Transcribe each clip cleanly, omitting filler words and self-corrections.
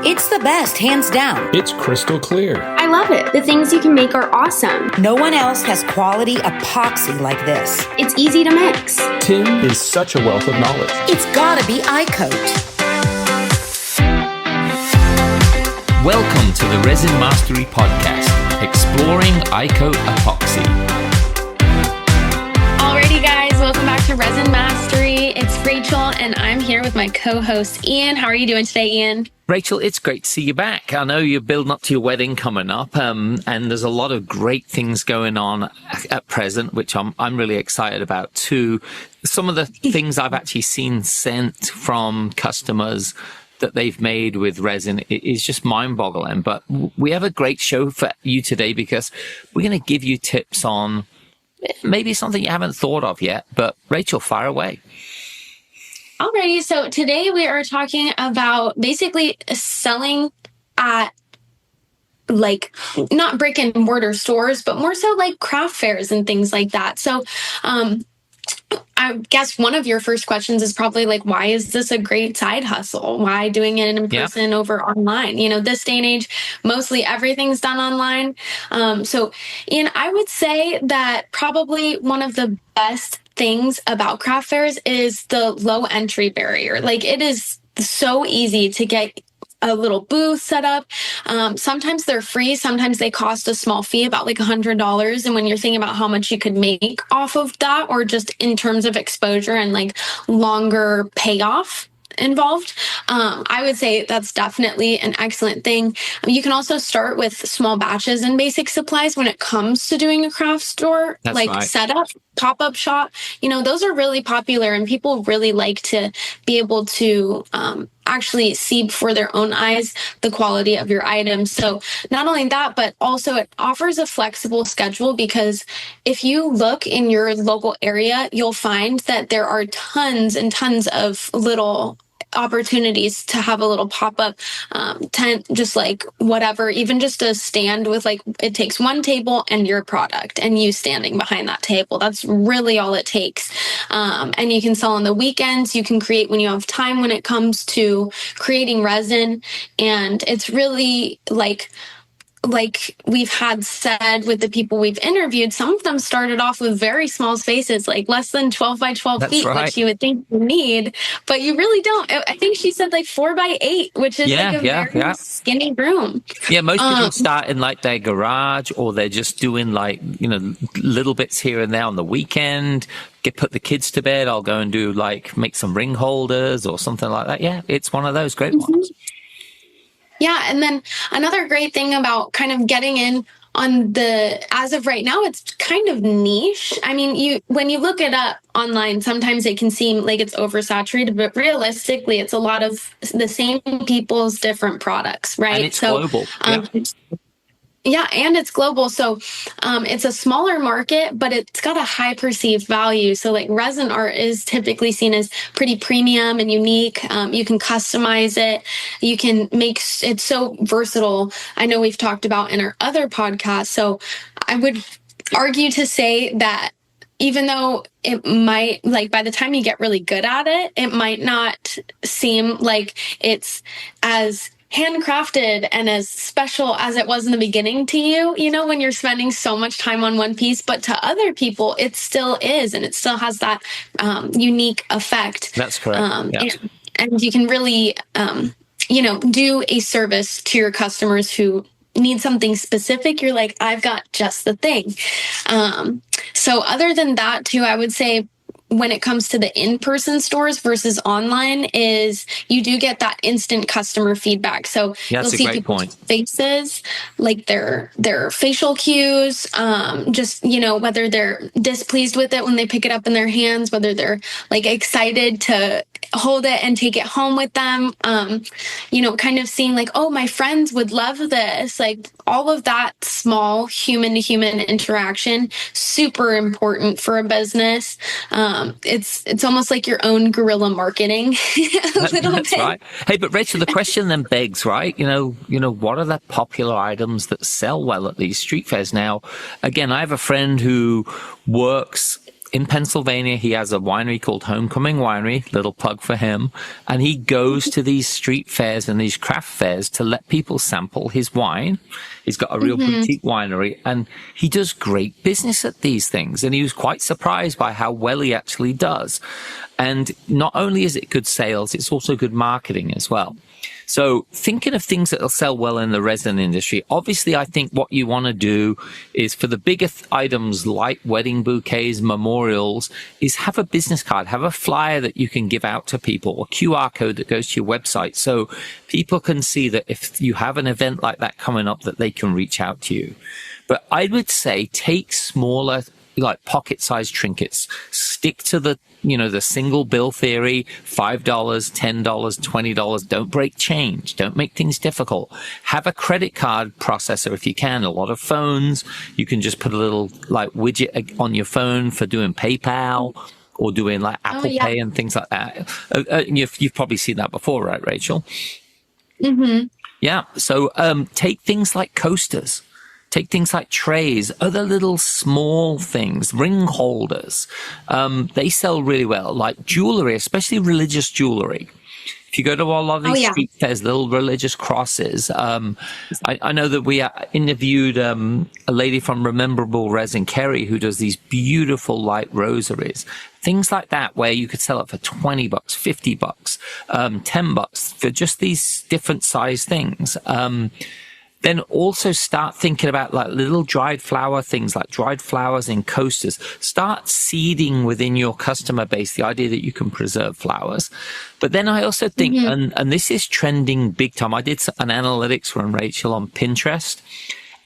It's the best, hands down. It's crystal clear. I love it. The things you can make are awesome. No one else has quality epoxy like this. It's easy to mix. Tim is such a wealth of knowledge. It's gotta be iCoat. Welcome to the Resin Mastery podcast, exploring iCoat epoxy. Alrighty guys, welcome back to Resin Mastery. It's Rachel and I'm here with my co-host Ian. How are you doing today, Ian? Rachel, it's great to see you back. I know you're building up to your wedding coming up, and there's a lot of great things going on at present, which I'm really excited about too. Some of the things I've actually seen sent from customers that they've made with resin is just mind-boggling. But we have a great show for you today because we're going to give you tips on maybe something you haven't thought of yet. But Rachel, fire away. Alrighty, so today we are talking about basically selling at like not brick and mortar stores, but more so like craft fairs and things like that. So I guess one of your first questions is probably like, why is this a great side hustle? Why doing it in person over online? You know, this day and age, mostly everything's done online. So Ian, I would say that probably one of the best things about craft fairs is the low entry barrier. Like it is so easy to get a little booth set up. Sometimes they're free. Sometimes they cost a small fee, about like $100. And when you're thinking about how much you could make off of that, or just in terms of exposure and like longer payoff involved, I would say that's definitely an excellent thing. You can also start with small batches and basic supplies when it comes to doing a craft store, setup, pop-up shop. You know, those are really popular and people really like to be able to actually see before their own eyes the quality of your items. So not only that, but also it offers a flexible schedule, because if you look in your local area, you'll find that there are tons and tons of little opportunities to have a little pop-up tent, just like whatever, even just a stand with like, it takes one table and your product and you standing behind that table. That's really all it takes. And you can sell on the weekends. You can create when you have time when it comes to creating resin. And it's really like we've had said with the people we've interviewed, some of them started off with very small spaces, like less than 12 by 12 feet, which you would think you need, but you really don't. I think she said like 4 by 8, which is like a very skinny room. Yeah, most people start in like their garage, or they're just doing like, you know, little bits here and there on the weekend. Put the kids to bed. I'll go and do like, make some ring holders or something like that. Yeah, it's one of those great ones. Yeah. And then another great thing about kind of getting in on as of right now, it's kind of niche. I mean, when you look it up online, sometimes it can seem like it's oversaturated, but realistically, it's a lot of the same people's different products, right? And it's global. Yeah, and it's global. So it's a smaller market, but it's got a high perceived value. So like resin art is typically seen as pretty premium and unique. You can customize it. You can make it so versatile. I know we've talked about in our other podcasts. So I would argue to say that even though it might, like by the time you get really good at it, it might not seem like it's as handcrafted and as special as it was in the beginning to you, you know, when you're spending so much time on one piece, but to other people, it still is, and it still has that unique effect. That's correct. And you can really, do a service to your customers who need something specific. You're like, I've got just the thing. So other than that too, I would say, when it comes to the in-person stores versus online, is you do get that instant customer feedback. So you'll see people's faces, like their facial cues, just, you know, whether they're displeased with it when they pick it up in their hands, whether they're like excited to hold it and take it home with them, kind of seeing like, oh, my friends would love this. Like all of that small human to human interaction, super important for a business. It's almost like your own guerrilla marketing a little That's bit. Right. Hey, but Rachel, the question then begs, right? You know, what are the popular items that sell well at these street fairs? Now, again, I have a friend who works in Pennsylvania. He has a winery called Homecoming Winery, little plug for him. And he goes to these street fairs and these craft fairs to let people sample his wine. He's got a real boutique winery, and he does great business at these things. And he was quite surprised by how well he actually does. And not only is it good sales, it's also good marketing as well. So thinking of things that will sell well in the resin industry, obviously, I think what you want to do is for the bigger items like wedding bouquets, memorials, is have a business card, have a flyer that you can give out to people, or QR code that goes to your website. So people can see that if you have an event like that coming up, that they can reach out to you. But I would say take smaller, like pocket-sized trinkets. Stick to the single bill theory, $5, $10, $20. Don't break change. Don't make things difficult. Have a credit card processor if you can. A lot of phones, you can just put a little like widget on your phone for doing PayPal or doing like Apple Pay and things like that. You've probably seen that before, right, Rachel? Mm-hmm. Yeah. So take things like coasters. Take things like trays, other little small things, ring holders. They sell really well, like jewelry, especially religious jewelry. If you go to a lot of these street fairs, little religious crosses. I know that we interviewed a lady from Rememberable Resin, Kerry, who does these beautiful light rosaries. Things like that, where you could sell it for $20, $50, $10 for just these different size things. Then also start thinking about like little dried flower things, like dried flowers in coasters. Start seeding within your customer base the idea that you can preserve flowers. But then I also think, and this is trending big time. I did an analytics run, Rachel, on Pinterest,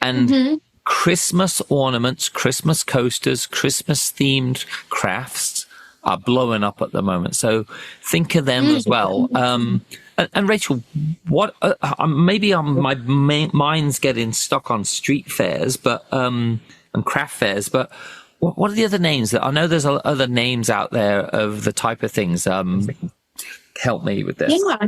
and Christmas ornaments, Christmas coasters, Christmas themed crafts are blowing up at the moment. So think of them as well. And Rachel, what maybe my mind's getting stuck on street fairs, but and craft fairs. But what are the other names? That I know there's other names out there of the type of things. Help me with this. Yeah.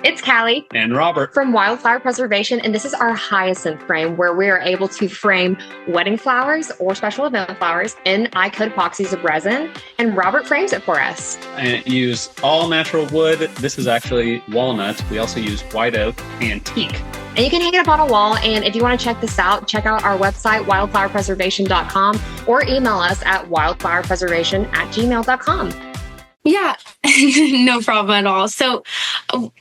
It's Callie And Robert. from Wildflower Preservation, and this is our hyacinth frame where we are able to frame wedding flowers or special event flowers in I-coat epoxies of resin, and Robert frames it for us. And use all natural wood. This is actually walnut. We also use whiteoak and teak. And you can hang it up on a wall, and if you want to check this out, check out our website, wildflowerpreservation.com, or email us at wildflowerpreservation@gmail.com. Yeah, no problem at all. So, so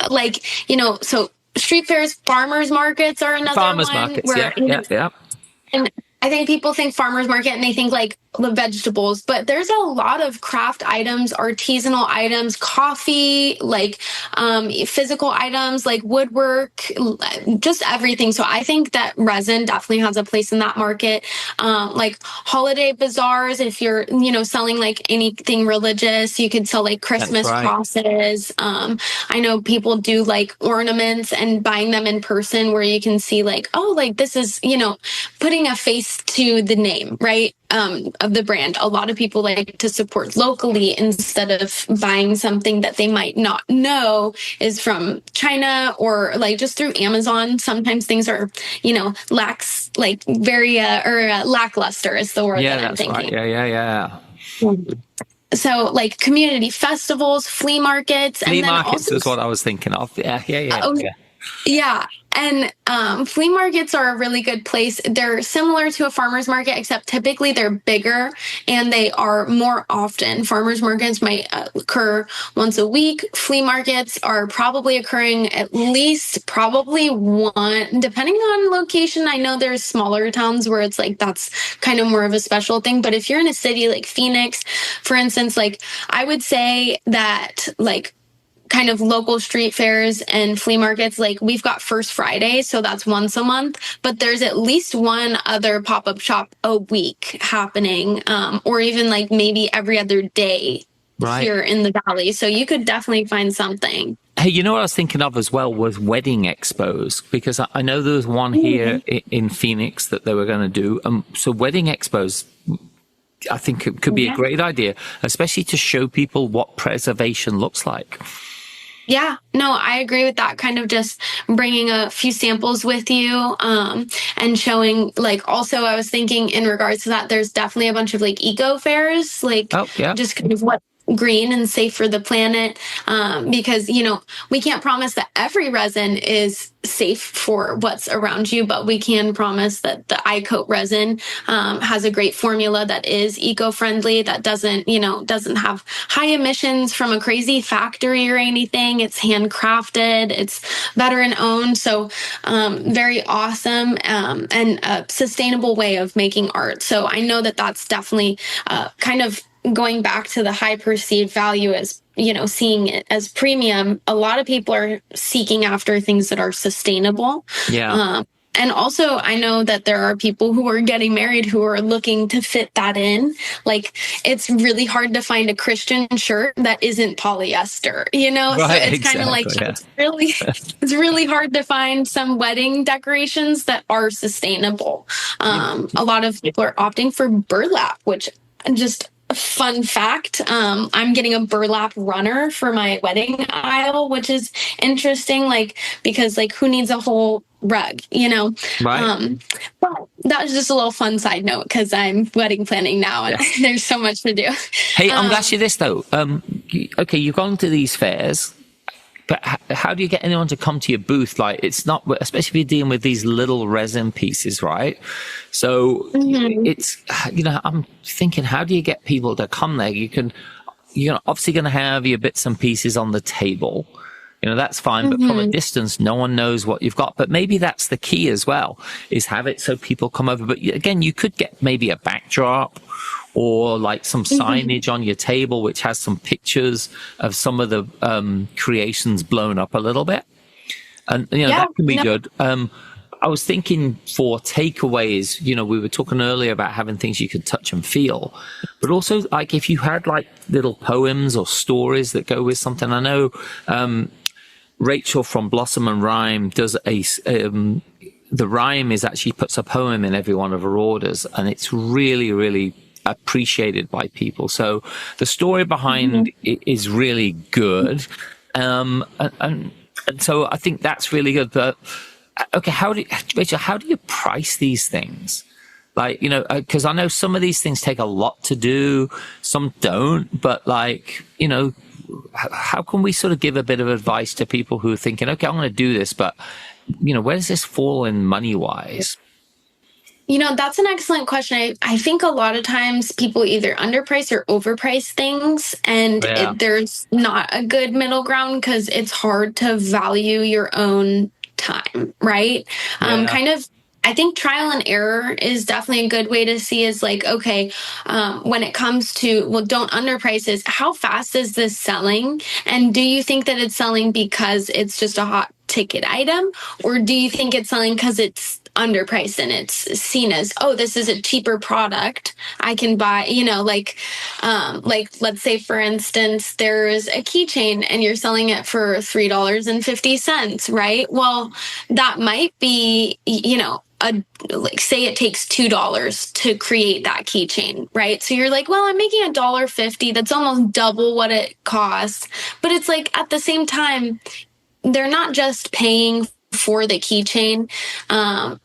street fairs, farmers markets are another Farmers one. markets, where, yeah. And I think people think farmers market and they think like the vegetables, but there's a lot of craft items, artisanal items, coffee, like physical items like woodwork, just everything. So I think that resin definitely has a place in that market. Like holiday bazaars, if you're, selling like anything religious, you could sell like Christmas crosses. I know people do like ornaments and buying them in person where you can see like, oh, like this is, putting a face to the name, right? Of the brand. A lot of people like to support locally instead of buying something that they might not know is from China or like just through Amazon. Sometimes things are, lackluster is the word that I'm thinking. Right. Yeah. So like community festivals, flea markets. Flea and then markets also, is what I was thinking of. Yeah. Yeah. And flea markets are a really good place. They're similar to a farmer's market, except typically they're bigger and they are more often. Farmer's markets might occur once a week. Flea markets are probably occurring at least probably one, depending on location. I know there's smaller towns where it's like that's kind of more of a special thing. But if you're in a city like Phoenix, for instance, like I would say that like kind of local street fairs and flea markets, like we've got First Friday, so that's once a month, but there's at least one other pop-up shop a week happening, or even like maybe every other day here in the Valley. So you could definitely find something. Hey, you know what I was thinking of as well was wedding expos, because I know there was one here in Phoenix that they were going to do. So wedding expos, I think it could be a great idea, especially to show people what preservation looks like. Yeah, no, I agree with that. Kind of just bringing a few samples with you, and showing, like, also I was thinking in regards to that, there's definitely a bunch of like eco fairs, like Oh, yeah. just kind of what green and safe for the planet, because we can't promise that every resin is safe for what's around you, but we can promise that the iCoat resin has a great formula that is eco-friendly, that doesn't have high emissions from a crazy factory or anything. It's handcrafted, it's veteran owned, so very awesome, and a sustainable way of making art. So I know that that's definitely kind of going back to the high perceived value as, seeing it as premium. A lot of people are seeking after things that are sustainable. Yeah. And also, I know that there are people who are getting married who are looking to fit that in. Like, it's really hard to find a Christian shirt that isn't polyester, Right, So it's kind of like, exactly, it's really hard to find some wedding decorations that are sustainable. A lot of people are opting for burlap, which just fun fact, I'm getting a burlap runner for my wedding aisle, which is interesting, because who needs a whole rug, Right. But that was just a little fun side note, because I'm wedding planning now and there's so much to do. Hey, I'm glad you this though. Okay, you've gone to these fairs, but how do you get anyone to come to your booth? Like, it's not, especially if you're dealing with these little resin pieces, right? So it's, I'm thinking, how do you get people to come there? You're obviously going to have your bits and pieces on the table. That's fine. But from a distance, no one knows what you've got. But maybe that's the key as well, is have it so people come over. But again, you could get maybe a backdrop or like some signage on your table, which has some pictures of some of the creations blown up a little bit. And, that can be good. I was thinking for takeaways, we were talking earlier about having things you could touch and feel, but also like if you had like little poems or stories that go with something. I know, Rachel from Blossom and Rhyme does the Rhyme is actually puts a poem in every one of her orders, and it's really, really appreciated by people. So the story behind it is really good. And so I think that's really good. But okay, Rachel, how do you price these things? Like, because I know some of these things take a lot to do, some don't, but how can we sort of give a bit of advice to people who are thinking, okay, I'm going to do this, but where does this fall in money wise? That's an excellent question. I think a lot of times people either underprice or overprice things, and there's not a good middle ground, because it's hard to value your own time, right? I think trial and error is definitely a good way to see, is like, okay, when it comes to, well, don't underprice is, how fast is this selling? And do you think that it's selling because it's just a hot ticket item? Or do you think it's selling because it's underpriced and it's seen as, oh, this is a cheaper product I can buy, let's say, for instance, there's a keychain and you're selling it for $3.50, right? Well, that might be, say it takes $2 to create that keychain, right? So you're like, well, I'm making $1.50. That's almost double what it costs. But it's like, at the same time, they're not just paying for the keychain.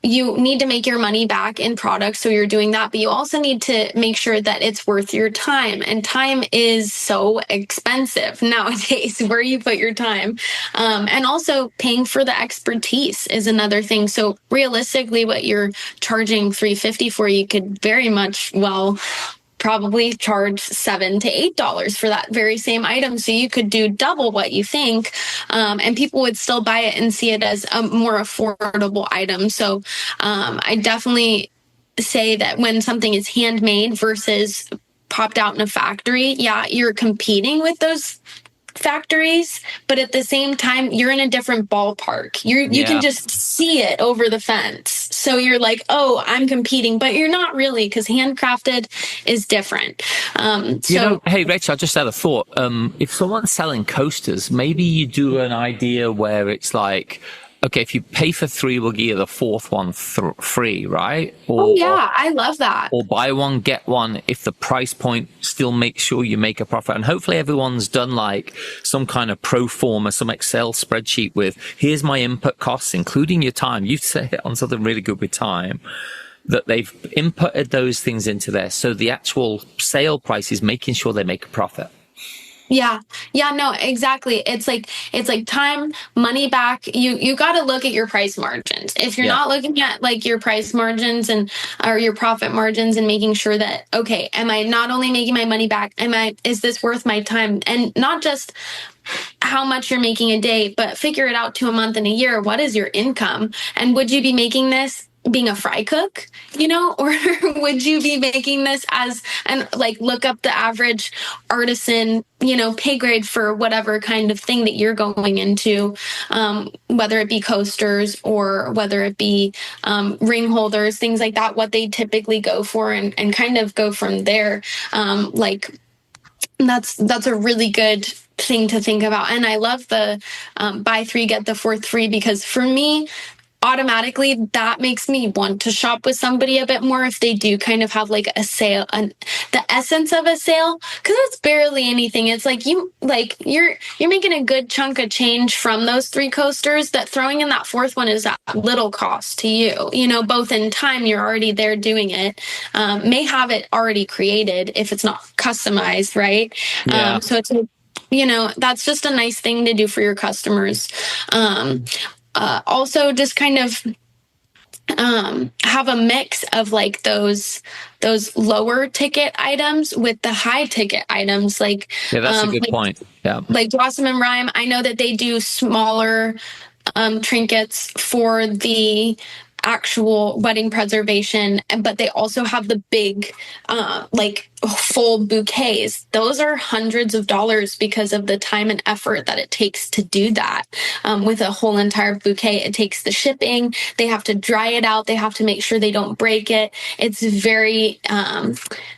You need to make your money back in products, so you're doing that, but you also need to make sure that it's worth your time, and time is so expensive nowadays, where you put your time. And also paying for the expertise is another thing. So realistically, what you're charging $3.50 for, you could very much probably charge $7 to $8 for that very same item. So you could do double what you think, and people would still buy it and see it as a more affordable item. So I definitely say that when something is handmade versus popped out in a factory, you're competing with those factories, but at the same time, you're in a different ballpark. You can just see it over the fence. So you're like, oh, I'm competing, but you're not really, because handcrafted is different. Hey, Rachel, I just had a thought. If someone's selling coasters, maybe you do an idea where it's like, okay, if you pay for 3, we'll give you the 4th one free, right? Oh yeah, I love that. Or buy one, get one if the price point still makes sure you make a profit. And hopefully everyone's done like some kind of pro forma, some Excel spreadsheet with, here's my input costs, including your time. You've set it on something really good with time, that they've inputted those things into there. So the actual sale price is making sure they make a profit. Yeah. Yeah, no, exactly. It's like time, money back. You got to look at your price margins. If you're not looking at like your price margins or your profit margins and making sure that, okay, am I not only making my money back, is this worth my time? And not just how much you're making a day, but figure it out to a month and a year. What is your income? And would you be making this being a fry cook, or would you be making this and look up the average artisan, pay grade for whatever kind of thing that you're going into, whether it be coasters or whether it be ring holders, things like that, what they typically go for and kind of go from there. That's a really good thing to think about. And I love the buy 3, get the 4th free, because for me, automatically that makes me want to shop with somebody a bit more if they do kind of have like a sale and the essence of a sale, because it's barely anything. It's like you're making a good chunk of change from those 3 coasters, that throwing in that 4th one is at little cost to you, both in time, you're already there doing it, may have it already created if it's not customized, right? Yeah. So it's that's just a nice thing to do for your customers. Also just kind of have a mix of like those lower ticket items with the high ticket items. Like, yeah, that's a good point. Yeah. Like Blossom and Rhyme, I know that they do smaller trinkets for the actual wedding preservation, but they also have the big full bouquets. Those are hundreds of dollars because of the time and effort that it takes to do that. With a whole entire bouquet, it takes the shipping, they have to dry it out, they have to make sure they don't break it. It's very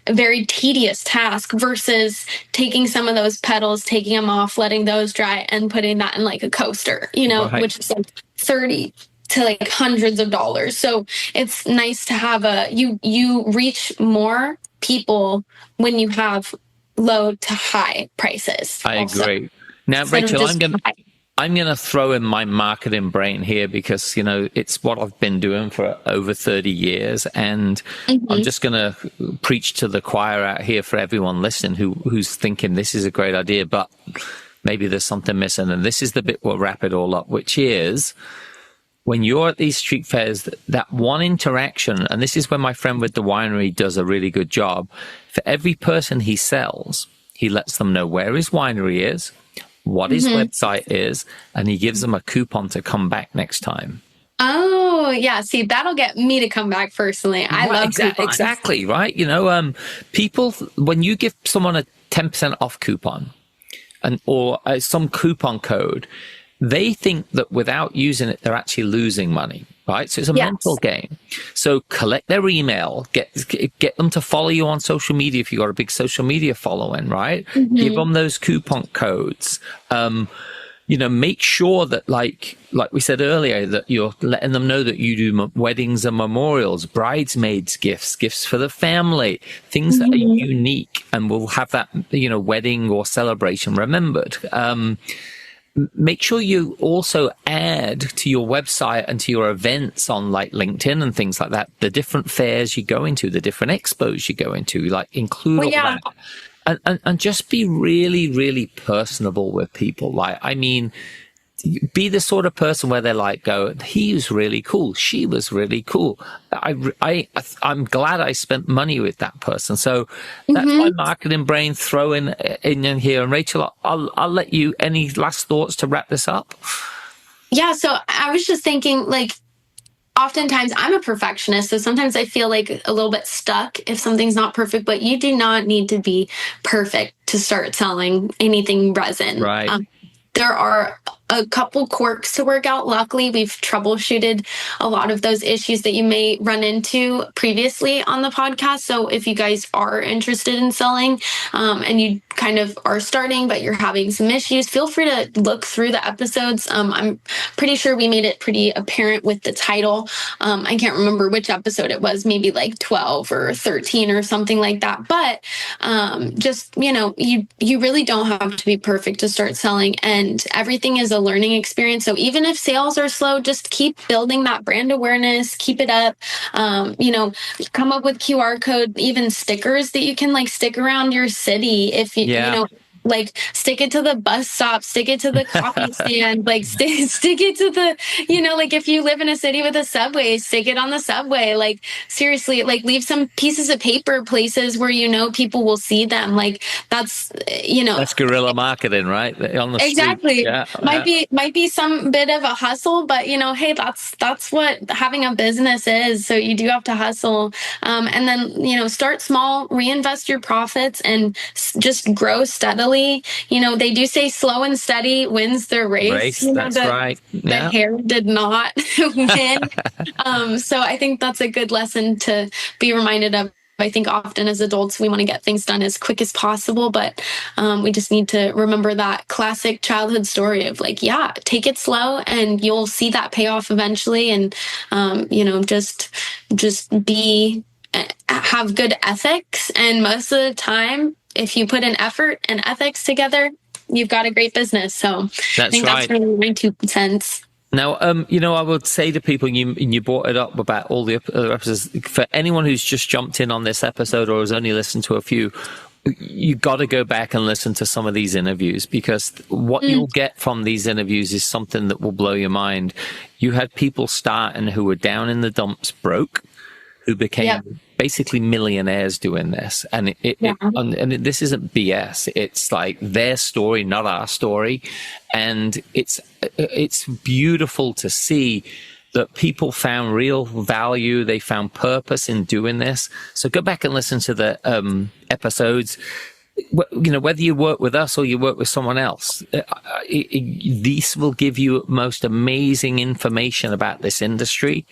very tedious task versus taking some of those petals, taking them off, letting those dry, and putting that in like a coaster, Right. which is like 30 to like hundreds of dollars. So it's nice to have you reach more people when you have low to high prices. I agree. Now, Rachel, I'm going to throw in my marketing brain here because, it's what I've been doing for over 30 years. And I'm just going to preach to the choir out here for everyone listening who's thinking this is a great idea, but maybe there's something missing. And this is the bit we'll wrap it all up, which is, when you're at these street fairs, that one interaction, and this is when my friend with the winery does a really good job. For every person he sells, he lets them know where his winery is, what his website is, and he gives them a coupon to come back next time. Oh, yeah. See, that'll get me to come back personally. I love coupons. Exactly, right? People, when you give someone a 10% off coupon or some coupon code, they think that without using it, they're actually losing money, right? So it's a mental game. So collect their email, get them to follow you on social media if you've got a big social media following, right? Give them those coupon codes. Make sure that like we said earlier, that you're letting them know that you do weddings and memorials, bridesmaids gifts for the family, things that are unique and will have that, wedding or celebration remembered. Make sure you also add to your website and to your events on like LinkedIn and things like that, the different fairs you go into, the different expos you go into, like include all that. And just be really, really personable with people. Be the sort of person where they're like, he was really cool. She was really cool. I'm glad I spent money with that person. So that's my marketing brain throwing in here. And Rachel, I'll let you, any last thoughts to wrap this up? Yeah. So I was just thinking, oftentimes I'm a perfectionist. So sometimes I feel like a little bit stuck if something's not perfect, but you do not need to be perfect to start selling anything resin. Right. There are a couple quirks to work out. Luckily, we've troubleshooted a lot of those issues that you may run into previously on the podcast. So if you guys are interested in selling and you kind of are starting, but you're having some issues, feel free to look through the episodes. I'm pretty sure we made it pretty apparent with the title. I can't remember which episode it was, maybe like 12 or 13 or something like that. But just, you really don't have to be perfect to start selling, and everything is a learning experience. So even if sales are slow, just keep building that brand awareness, keep it up. Come up with QR code, even stickers that you can like stick around your city. If like stick it to the bus stop, stick it to the coffee stand, like stick it to the, like if you live in a city with a subway, stick it on the subway. Like seriously, like leave some pieces of paper places where people will see them. Like that's guerrilla marketing, right? On the exactly. street. Might be some bit of a hustle, but hey, that's what having a business is. So you do have to hustle, and then start small, reinvest your profits, and just grow steadily. They do say slow and steady wins the race. That's right. The hare did not win. So I think that's a good lesson to be reminded of. I think often as adults, we want to get things done as quick as possible, but we just need to remember that classic childhood story of take it slow and you'll see that payoff eventually. And, just have good ethics. And most of the time, if you put an effort and ethics together, you've got a great business. So I think that's really my 2 cents. Now, I would say to people, you brought it up about all the other episodes. For anyone who's just jumped in on this episode or has only listened to a few, you got to go back and listen to some of these interviews, because what you'll get from these interviews is something that will blow your mind. You had people starting who were down in the dumps, broke, who became basically millionaires doing this. And and this isn't BS. It's like their story, not our story. And it's beautiful to see that people found real value. They found purpose in doing this. So go back and listen to the episodes. Whether you work with us or you work with someone else, these will give you most amazing information about this industry,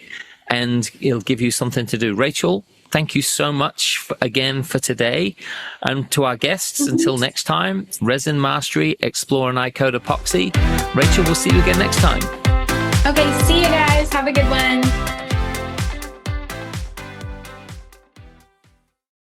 and it'll give you something to do. Rachel, thank you so much again for today. And to our guests, until next time, Resin Mastery, Explore and iCode Epoxy. Rachel, we'll see you again next time. Okay, see you guys. Have a good one.